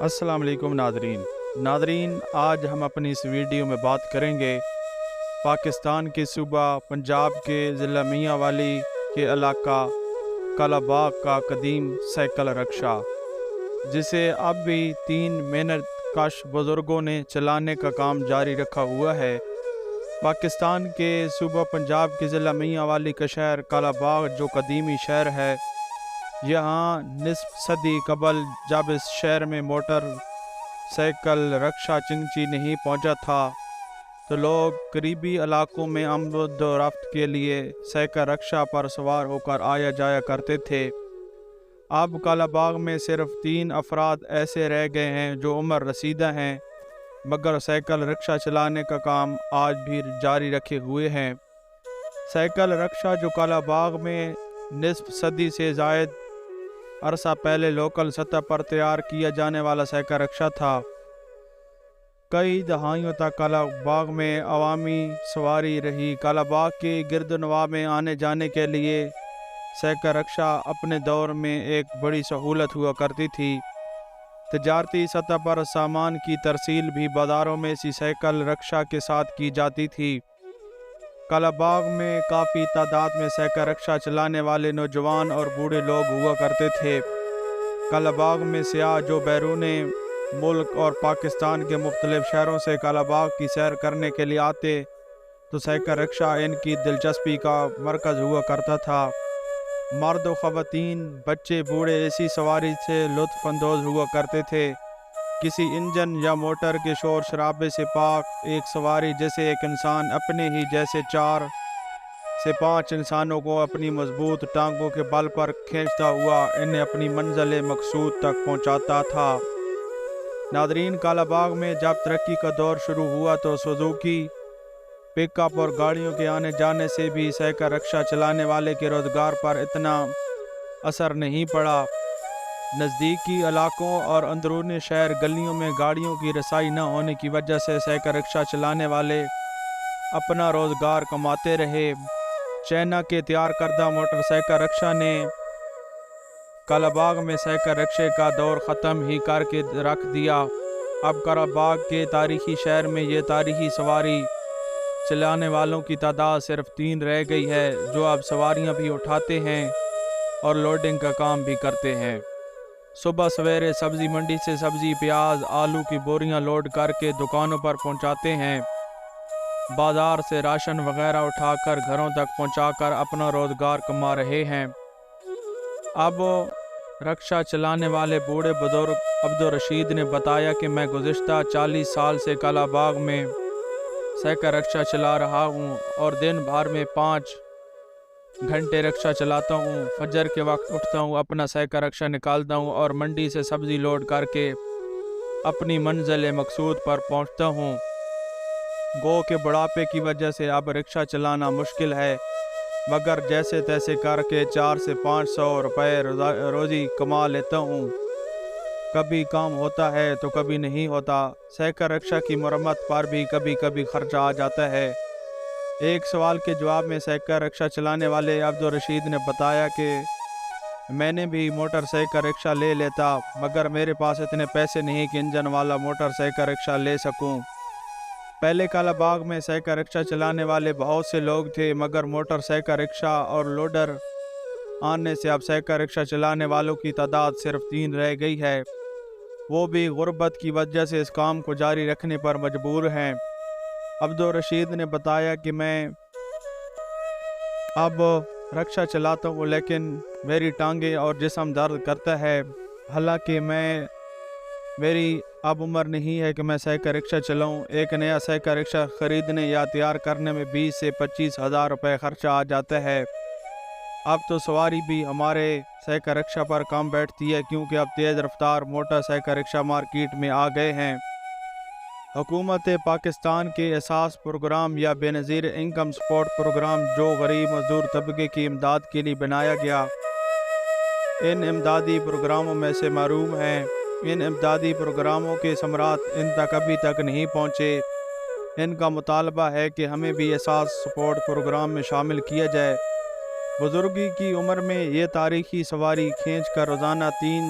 السلام علیکم ناظرین، آج ہم اپنی اس ویڈیو میں بات کریں گے پاکستان کے صوبہ پنجاب کے ضلع میاں والی کے علاقہ کالا باغ کا قدیم سائیکل رکشہ، جسے اب بھی 3 محنت کش بزرگوں نے چلانے کا کام جاری رکھا ہوا ہے۔ پاکستان کے صوبہ پنجاب کے ضلع میاں والی کا شہر کالا باغ جو قدیمی شہر ہے، یہاں نصف صدی قبل جب اس شہر میں موٹر سائیکل رکشہ چنچی نہیں پہنچا تھا تو لوگ قریبی علاقوں میں آمد و رفت کے لیے سائیکل رکشہ پر سوار ہو کر آیا جایا کرتے تھے۔ اب کالا باغ میں صرف 3 افراد ایسے رہ گئے ہیں جو عمر رسیدہ ہیں، مگر سائیکل رکشہ چلانے کا کام آج بھی جاری رکھے ہوئے ہیں۔ سائیکل رکشہ جو کالا باغ میں نصف صدی سے زائد عرصہ پہلے لوکل سطح پر تیار کیا جانے والا سائیکل رکشہ تھا، کئی دہائیوں تک کالا باغ میں عوامی سواری رہی۔ کالا باغ کے گرد و نواح میں آنے جانے کے لیے سائیکل رکشہ اپنے دور میں ایک بڑی سہولت ہوا کرتی تھی۔ تجارتی سطح پر سامان کی ترسیل بھی بازاروں میں اسی سائیکل رکشہ کے ساتھ کی جاتی تھی۔ کالا باغ میں کافی تعداد میں سائیکل رکشہ چلانے والے نوجوان اور بوڑھے لوگ ہوا کرتے تھے۔ کالا باغ میں سیاح جو بیرون ملک اور پاکستان کے مختلف شہروں سے کالا باغ کی سیر کرنے کے لیے آتے تو سائیکل رکشہ ان کی دلچسپی کا مرکز ہوا کرتا تھا۔ مرد و خواتین، بچے، بوڑھے اسی سواری سے لطف اندوز ہوا کرتے تھے۔ کسی انجن یا موٹر کے شور شرابے سے پاک ایک سواری جیسے ایک انسان اپنے ہی جیسے 4 سے 5 انسانوں کو اپنی مضبوط ٹانگوں کے بل پر کھینچتا ہوا انہیں اپنی منزل مقصود تک پہنچاتا تھا۔ ناظرین، کالا باغ میں جب ترقی کا دور شروع ہوا تو سوزوکی پک اپ اور گاڑیوں کے آنے جانے سے بھی سائیکل رکشہ چلانے والے کے روزگار پر اتنا اثر نہیں پڑا۔ نزدیکی علاقوں اور اندرون شہر گلیوں میں گاڑیوں کی رسائی نہ ہونے کی وجہ سے سائیکل رکشہ چلانے والے اپنا روزگار کماتے رہے۔ چائنا کے تیار کردہ موٹر سائیکل رکشہ نے کالا باغ میں سائیکل رکشے کا دور ختم ہی کر کے رکھ دیا۔ اب کالا باغ کے تاریخی شہر میں یہ تاریخی سواری چلانے والوں کی تعداد صرف 3 رہ گئی ہے، جو اب سواریاں بھی اٹھاتے ہیں اور لوڈنگ کا کام بھی کرتے ہیں۔ صبح سویرے سبزی منڈی سے سبزی، پیاز، آلو کی بوریاں لوڈ کر کے دکانوں پر پہنچاتے ہیں۔ بازار سے راشن وغیرہ اٹھا کر گھروں تک پہنچا کر اپنا روزگار کما رہے ہیں۔ اب رکشہ چلانے والے بوڑھے بزرگ عبدالرشید نے بتایا کہ میں گزشتہ 40 سال سے کالا باغ میں سائیکل رکشہ چلا رہا ہوں اور دن بھر میں 5 گھنٹے رکشہ چلاتا ہوں۔ فجر کے وقت اٹھتا ہوں، اپنا سائیکل رکشہ نکالتا ہوں اور منڈی سے سبزی لوڈ کر کے اپنی منزل مقصود پر پہنچتا ہوں۔ گو کے بڑھاپے کی وجہ سے اب رکشہ چلانا مشکل ہے، مگر جیسے تیسے کر کے 400 سے 500 روپے روزی کما لیتا ہوں۔ کبھی کام ہوتا ہے تو کبھی نہیں ہوتا۔ سائیکل رکشہ کی مرمت پر بھی کبھی کبھی خرچہ آ جاتا ہے۔ ایک سوال کے جواب میں سائیکل رکشہ چلانے والے عبدالرشید نے بتایا کہ میں نے بھی موٹر سائیکل رکشہ لے لیتا، مگر میرے پاس اتنے پیسے نہیں کہ انجن والا موٹر سائیکل رکشہ لے سکوں۔ پہلے کالا باغ میں سائیکل رکشہ چلانے والے بہت سے لوگ تھے، مگر موٹر سائیکل رکشہ اور لوڈر آنے سے اب سائیکل رکشہ چلانے والوں کی تعداد صرف 3 رہ گئی ہے۔ وہ بھی غربت کی وجہ سے اس کام کو جاری رکھنے پر مجبور ہیں۔ عبدالرشید نے بتایا کہ میں اب رکشہ چلاتا ہوں لیکن میری ٹانگیں اور جسم درد کرتا ہے، حالانکہ میری اب عمر نہیں ہے کہ میں سائیکل رکشہ چلاؤں۔ ایک نیا سائیکل رکشہ خریدنے یا تیار کرنے میں 20 سے 25 ہزار روپے خرچہ آ جاتا ہے۔ اب تو سواری بھی ہمارے سائیکل رکشہ پر کم بیٹھتی ہے، کیونکہ اب تیز رفتار موٹر سائیکل رکشہ مارکیٹ میں آ گئے ہیں۔ حکومت پاکستان کے اساس پروگرام یا بے نظیر انکم سپورٹ پروگرام جو غریب مزدور طبقے کی امداد کے لیے بنایا گیا، ان امدادی پروگراموں میں سے محروم ہیں۔ ان امدادی پروگراموں کے ثمرات ان تک ابھی تک نہیں پہنچے۔ ان کا مطالبہ ہے کہ ہمیں بھی اساس سپورٹ پروگرام میں شامل کیا جائے۔ بزرگی کی عمر میں یہ تاریخی سواری کھینچ کر روزانہ 3